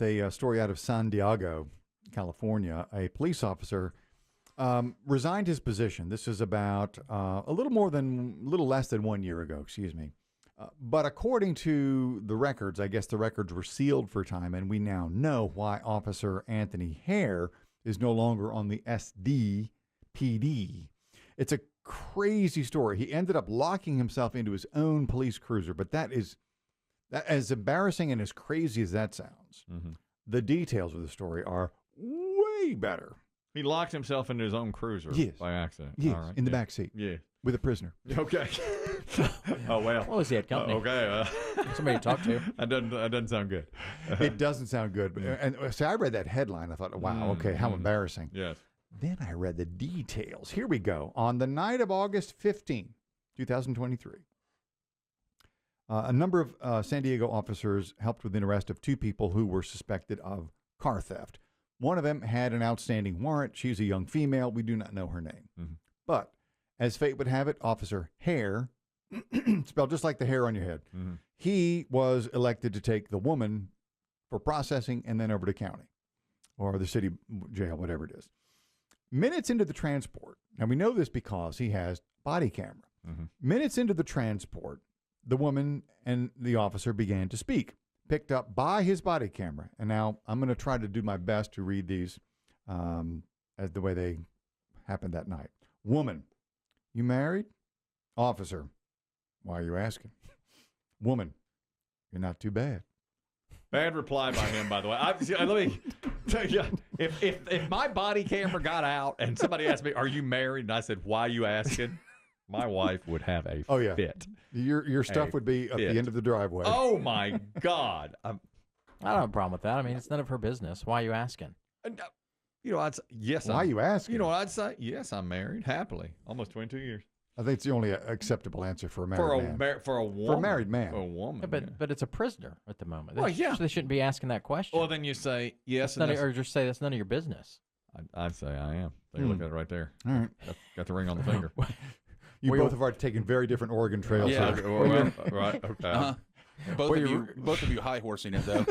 A story out of San Diego, California. A police officer resigned his position. This is about a little less than 1 year ago, excuse me. But according to the records, I guess the records were sealed for time, and we now know why Officer Anthony Hare is no longer on the SDPD. It's a crazy story. He ended up locking himself into his own police cruiser, but that as embarrassing and as crazy as that sounds, the details of the story are way better. He locked himself into his own cruiser by accident. Yes, all right. in the back seat. Yeah. With a prisoner. Okay. Oh, well. Well, he had company. Okay. Somebody to talk to. That doesn't sound good. It doesn't sound good. But, and so I read that headline. I thought, wow, okay, how embarrassing. Yes. Then I read the details. Here we go. On the night of August 15, 2023, a number of San Diego officers helped with the arrest of two people who were suspected of car theft. One of them had an outstanding warrant. She's a young female. We do not know her name. But as fate would have it, Officer Hare, spelled just like the hair on your head, he was elected to take the woman for processing and then over to county or the city jail, whatever it is. Minutes into the transport, now we know this because he has body camera. Minutes into the transport, the woman and the officer began to speak, picked up by his body camera. And now I'm going to try to do my best to read these as the way they happened that night. Woman, you married? Officer, why are you asking? Woman, you're not too bad. Bad reply by him, by the way. Let me tell you, if my body camera got out and somebody asked me, "Are you married?" and I said, "Why are you asking?" my wife would have a fit. Your stuff would be at the end of the driveway. Oh my God! I don't have a problem with that. I mean, it's none of her business. Why are you asking? You know, I'd say yes. Why are you asking? You know what I'd say? Yes, I'm married happily, almost 22 years. I think it's the only acceptable answer for a married man. For a woman. For a married man. For a woman. Yeah, but it's a prisoner at the moment. Well, yeah. They shouldn't be asking that question. Well, then you say yes. Or just say that's none of your business. I'd say I am. Take a look at it right there. All right. Got the ring on the finger. You both have already taken very different Oregon trails. Yeah. Right. Okay. Both of you high horsing it though.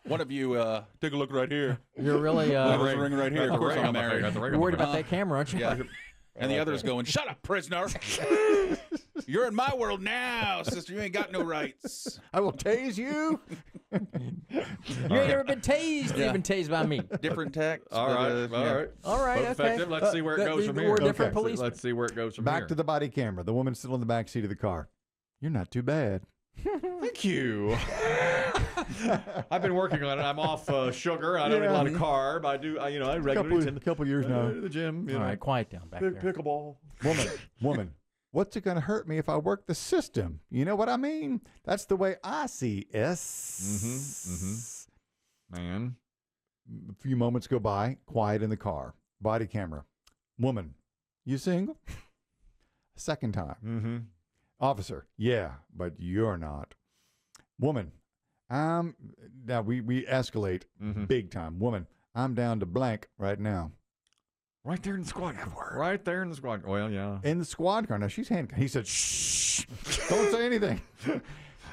One of you take a look right here. You're really there's a ring right here. Of course I'm married. You're worried about that camera, aren't you? Yeah. And the other's going, "Shut up, prisoner! You're in my world now, sister. You ain't got no rights. I will tase you." You ain't ever been tased. You've been tased by me. Different text. All right. Okay. Effective. Let's see where it goes from here. We're different police. Let's see where it goes from here. Back to the body camera. The woman's still in the back seat of the car. You're not too bad. Thank you. I've been working on it. I'm off sugar. I don't eat a lot of carb. I do. I regularly tend to couple years now. to the gym. All right, quiet down back there. Pickleball. Woman. What's it going to hurt me if I work the system? You know what I mean? That's the way I see it. Man. A few moments go by, quiet in the car. Body camera. Woman, you single? Second time. Officer, yeah, but you're not. Woman, now we escalate big time. Woman, I'm down to blank right now. Right there in the squad car. Right there in the squad car. Well, yeah. In the squad car. Now, she's handcuffed. He said, shh, don't say anything.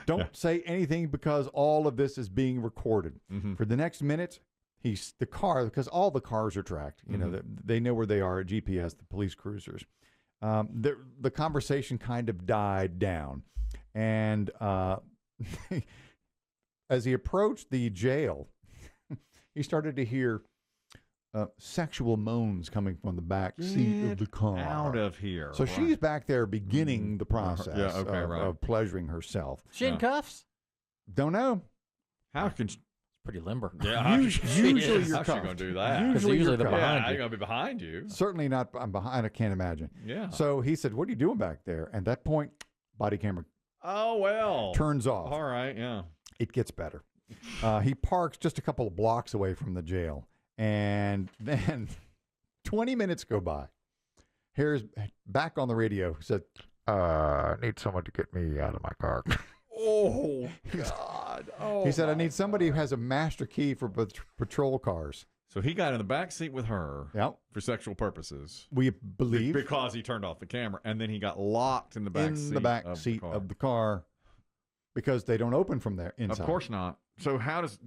Don't say anything because all of this is being recorded. For the next minute, because all the cars are tracked. You know, they know where they are at GPS, the police cruisers. The conversation kind of died down. And as he approached the jail, he started to hear sexual moans coming from the back seat of the car. Out of here. So she's back there beginning the process of pleasuring herself. She in cuffs? Don't know. How can she? Pretty limber. Yeah, usually you're how's she cuffed. going to do that? Usually they're cuffed. behind you. I'm going to be behind you. Certainly not. I'm behind. I can't imagine. Yeah. So he said, "What are you doing back there?" And at that point, body camera turns off. All right, yeah. It gets better. He parks just a couple of blocks away from the jail. And then 20 minutes go by. Here's back on the radio. He said, I need someone to get me out of my car. Oh, God. Oh, he said, I need somebody who has a master key for patrol cars. So he got in the back seat with her for sexual purposes. We believe. Because he turned off the camera. And then he got locked in the back seat of the car because they don't open from there inside. Of course not. So how does...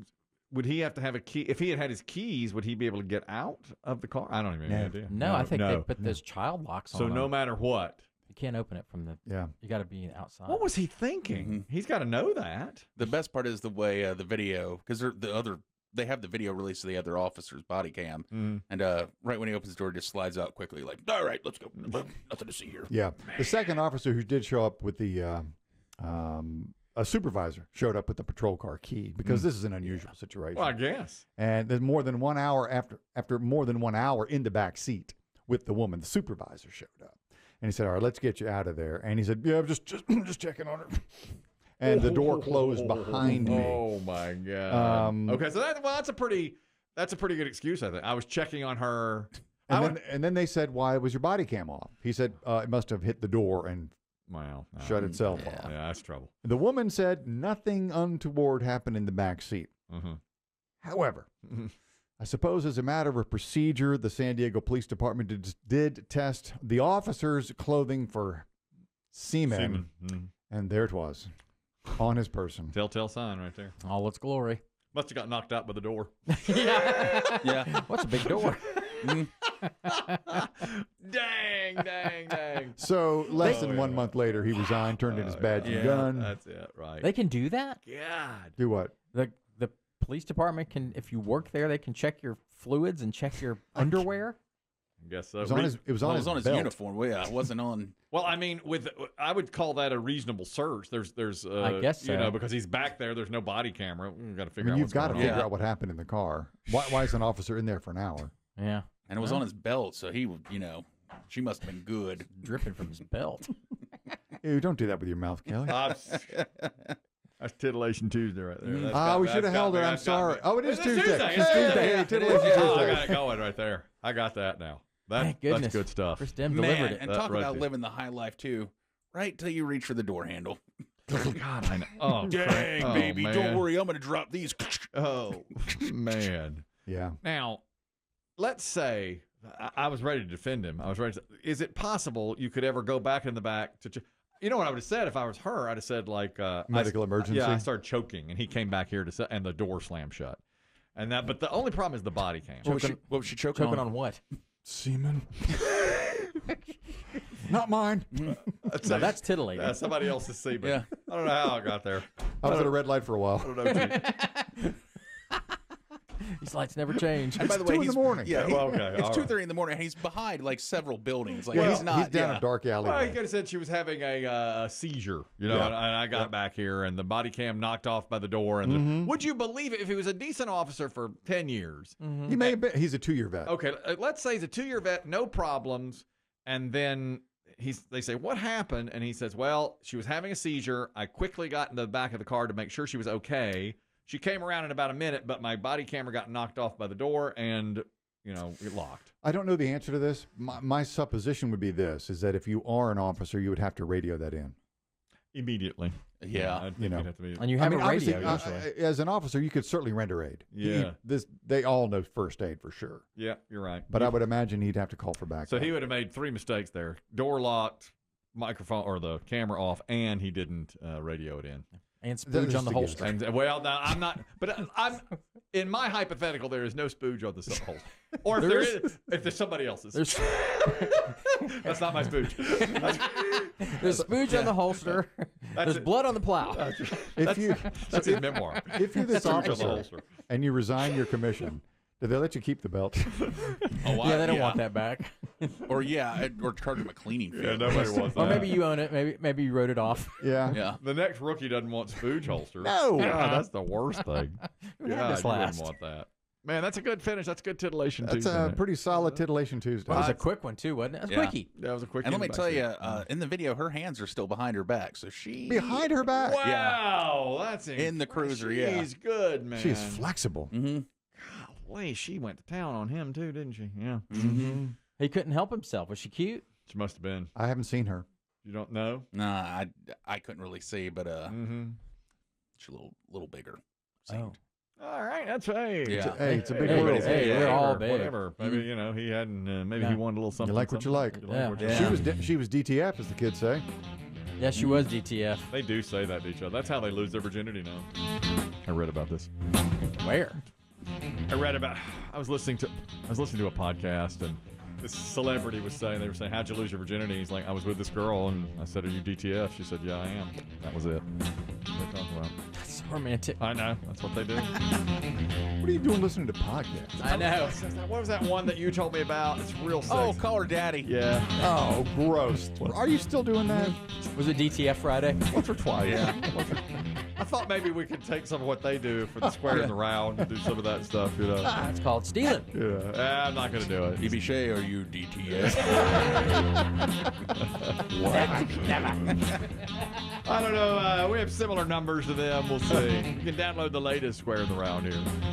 would he have to have a key? If he had his keys, would he be able to get out of the car? I don't even have any idea. No, I think they put those child locks on. So no matter what, you can't open it from the. Yeah. You got to be outside. what was he thinking? He's got to know that. The best part is the way the video, because they have the video release of the other officer's body cam, and right when he opens the door, just slides out quickly, like, all right, let's go. Nothing to see here. Yeah. The second officer who did show up with the a supervisor showed up with the patrol car key because this is an unusual situation. Well, I guess. And then more than 1 hour after more than 1 hour in the back seat with the woman, the supervisor showed up. And he said, all right, let's get you out of there. And he said, yeah, I'm just checking on her. And the door closed behind me. Oh my God. Okay, so that's a pretty good excuse, I think. I was checking on her. And then they said, why was your body cam off? He said, it must have hit the door and shut itself off. Yeah, that's trouble. The woman said nothing untoward happened in the back seat. However, I suppose as a matter of procedure, the San Diego Police Department did test the officer's clothing for semen. And there it was on his person. Telltale sign right there. All its glory. Must have got knocked out by the door. Yeah. What's a big door? Dang. So less than 1 month later, he resigned, turned in his badge and gun. That's it, right. They can do that? God. Do what? The police department can, if you work there, they can check your fluids and check your underwear? I guess so. It was on his belt. Uniform. Well, yeah, it wasn't on. Well, I mean, I would call that a reasonable search. There's I guess so. because he's back there. There's no body camera. We've got to figure You've got to going figure on. out what happened in the car. Why is an officer in there for an hour? Yeah. And it was on his belt, so he, she must have been good. Dripping from his belt. Ew, don't do that with your mouth, Kelly. That's Titillation Tuesday right there. We should have held her. I'm sorry. Oh, it is Tuesday. It's Tuesday. Hey, Titillation I Tuesday. got it going right there. I got that now. Thank goodness. That's good stuff. Chris Demm delivered it. And talk about living the high life, too. Right till you reach for the door handle. God, I know. Oh, dang, baby. Man. Don't worry. I'm going to drop these. Oh, man. Yeah. Now, let's say I was ready to defend him. Is it possible you could ever go back in the back to... You know what I would have said if I was her? I'd have said, like... medical emergency? Yeah, I started choking, and he came back here and the door slammed shut. But the only problem is the body cam. What was she choking on? Choking on what? Semen. Not mine. No, that's titillating. That's somebody else's semen. Yeah. I don't know how I got there. I was at a red light for a while. I don't know, G. These lights never change. And by the way, 2 in the morning. Yeah, okay. It's all 2:30 in the morning, and he's behind like several buildings. Like Yeah, he's not. He's down a dark alleyway. Well, he could have said she was having a seizure, and I got back here, and the body cam knocked off by the door. And would you believe it? If he was a decent officer for 10 years, He may have been. He's a 2-year vet. okay, let's say he's a 2-year vet, no problems, and then they say, what happened? And he says, well, she was having a seizure. I quickly got in the back of the car to make sure she was okay. She came around in about a minute, but my body camera got knocked off by the door, and it locked. I don't know the answer to this. My supposition would be this: is that if you are an officer, you would have to radio that in immediately. Yeah, I think you know. you'd have to be. And you have a obviously, radio usually. as an officer, you could certainly render aid. Yeah. They all know first aid for sure. Yeah, you're right. But I would imagine he'd have to call for backup. So he would have made 3 mistakes there: door locked, microphone or the camera off, and he didn't radio it in. And spooge on the holster. And well, now, I'm not, but I'm in my hypothetical. There is no spooge on the holster, or if there is, if there's somebody else's. That's not my spooge. There's spooge on the holster. There's blood on the plow. If you That's his memoir. if you're this Spooge on the officer holster. and you resign your commission, do they let you keep the belt? Yeah, they don't want that back. or charge him a cleaning fee. Yeah, nobody wants that. Or maybe you own it. Maybe you wrote it off. Yeah. Yeah. The next rookie doesn't want spooge holster. No. God, that's the worst thing. We had God, this you wouldn't last. want that. Man, that's a good finish. That's good titillation That's Tuesday. a pretty solid titillation Tuesday. It was a quick one too, wasn't it? It was Yeah. quickie. That was a quick. And let me tell you, in the video, her hands are still behind her back, so she Behind her back. Wow, that's In the cruiser, yeah. She's good, man. She's flexible. Mm-hmm. Golly, she went to town on him too, didn't she? Yeah. Mm-hmm. He couldn't help himself. Was she cute? She must have been. I haven't seen her. You don't know? Nah, I couldn't really see, but Mm-hmm. she's a little bigger. Oh. All right, that's hey. Yeah. Hey, it's a big Hey, world. hey, we're all big. Whatever. Maybe he hadn't. Maybe he wanted a little something. You like what you like. something. Yeah. what you Yeah. She was DTF, as the kids say. Yeah, she was DTF. They do say that to each other. That's how they lose their virginity now. I read about this. Where? I was listening to a podcast, and this celebrity was saying, how'd you lose your virginity? He's like, I was with this girl, and I said, are you DTF? She said, yeah, I am. That was it. That's what they talked about. That's so romantic. I know. That's what they do. What are you doing listening to podcasts? I know. What was that one that you told me about? It's real sexy. Oh, call her daddy. Yeah. Oh, gross. Are you still doing that? Was it DTF Friday? Once or twice. Yeah. I thought maybe we could take some of what they do for the square and the round and do some of that stuff, you know. It's called stealing. Yeah. I'm not going to do it. DB Shea, are you DTS? I don't know. We have similar numbers to them. We'll see. You can download the latest square in the round here.